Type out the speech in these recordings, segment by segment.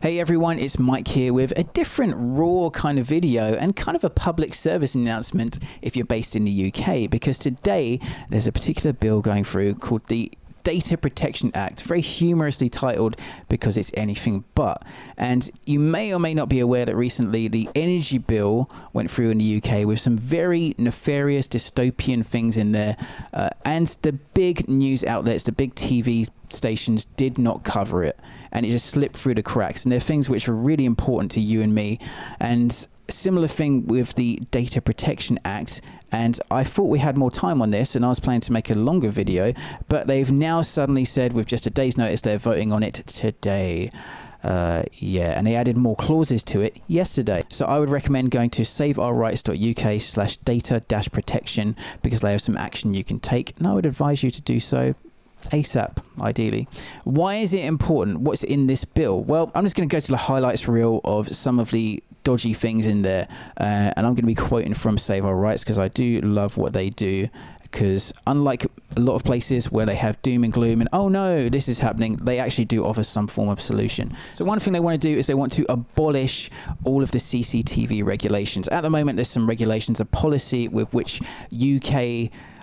Hey everyone, it's Mike here with a different raw kind of video and kind of a public service announcement if you're based in the UK, because today there's a particular bill going through called the Data Protection Act, very humorously titled because it's anything but. And you may or may not be aware that recently the energy bill went through in the UK with some very nefarious dystopian things in there, and the big news outlets, the big TV stations did not cover it, and it just slipped through the cracks. And they're things which are really important to you and me, and similar thing with the Data Protection Act. And I thought we had more time on this, and I was planning to make a longer video, but they've now suddenly said with just a day's notice they're voting on it today. And they added more clauses to it yesterday. So I would recommend going to saveourrights.uk/data-protection because they have some action you can take, and I would advise you to do so ASAP, ideally. Why is it important? What's in this bill? Well, I'm just going to go to the highlights reel of some of the dodgy things in there, and I'm going to be quoting from Save Our Rights because I do love what they do. Because unlike a lot of places where they have doom and gloom and oh no, this is happening, they actually do offer some form of solution. So one thing they want to do is they want to abolish all of the CCTV regulations. At the moment, there's some regulations, a policy with which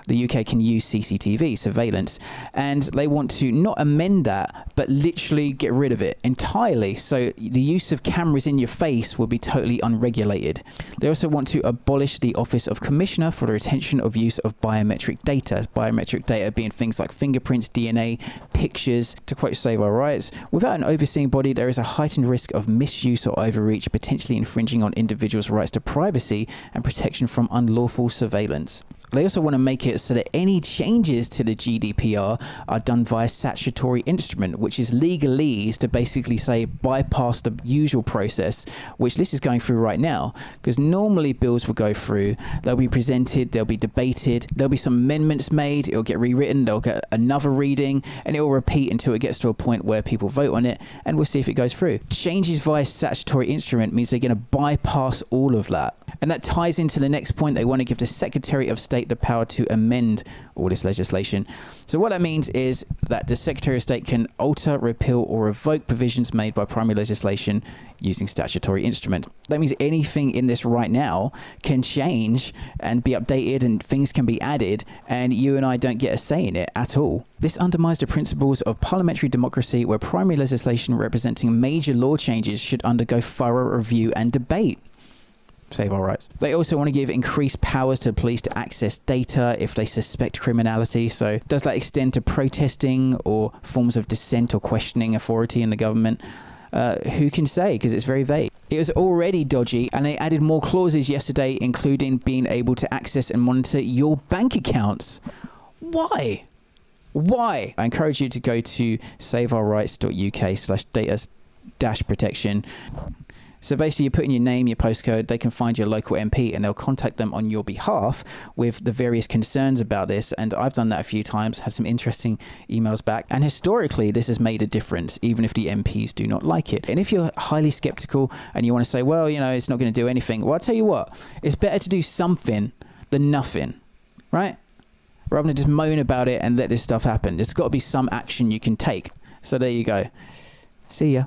the UK can use CCTV surveillance, and they want to not amend that, but literally get rid of it entirely. So the use of cameras in your face will be totally unregulated. They also want to abolish the Office of Commissioner for the retention of use of biometric data. Biometric data being things like fingerprints, DNA, pictures. To quote Save Our Rights, without an overseeing body, there is a heightened risk of misuse or overreach, potentially infringing on individuals' rights to privacy and protection from unlawful surveillance. They also want to make it so that any changes to the GDPR are done via statutory instrument, which is legalese to basically say bypass the usual process, which this is going through right now. Because normally bills will go through, they'll be presented, they'll be debated, there'll be some amendments made, it'll get rewritten, they'll get another reading, and it will repeat until it gets to a point where people vote on it, and we'll see if it goes through. Changes via statutory instrument means they're going to bypass all of that. And that ties into the next point. They want to give the Secretary of State the power to amend all this legislation. So what that means is that the Secretary of State can alter, repeal, or revoke provisions made by primary legislation using statutory instruments. That means anything in this right now can change and be updated, and things can be added, and you and I don't get a say in it at all. This undermines the principles of parliamentary democracy, where primary legislation representing major law changes should undergo thorough review and debate. Save Our Rights. They also want to give increased powers to the police to access data if they suspect criminality. So does that extend to protesting or forms of dissent or questioning authority in the government? Who can say, because it's very vague. It was already dodgy, and they added more clauses yesterday, including being able to access and monitor your bank accounts. Why? I encourage you to go to saveourrights.uk/data-protection. So basically, you put in your name, your postcode, they can find your local MP, and they'll contact them on your behalf with the various concerns about this. And I've done that a few times, had some interesting emails back. And historically, this has made a difference, even if the MPs do not like it. And if you're highly skeptical and you want to say, well, you know, it's not going to do anything, well, I'll tell you what, it's better to do something than nothing, right? Rather than just moan about it and let this stuff happen. There's got to be some action you can take. So there you go. See ya.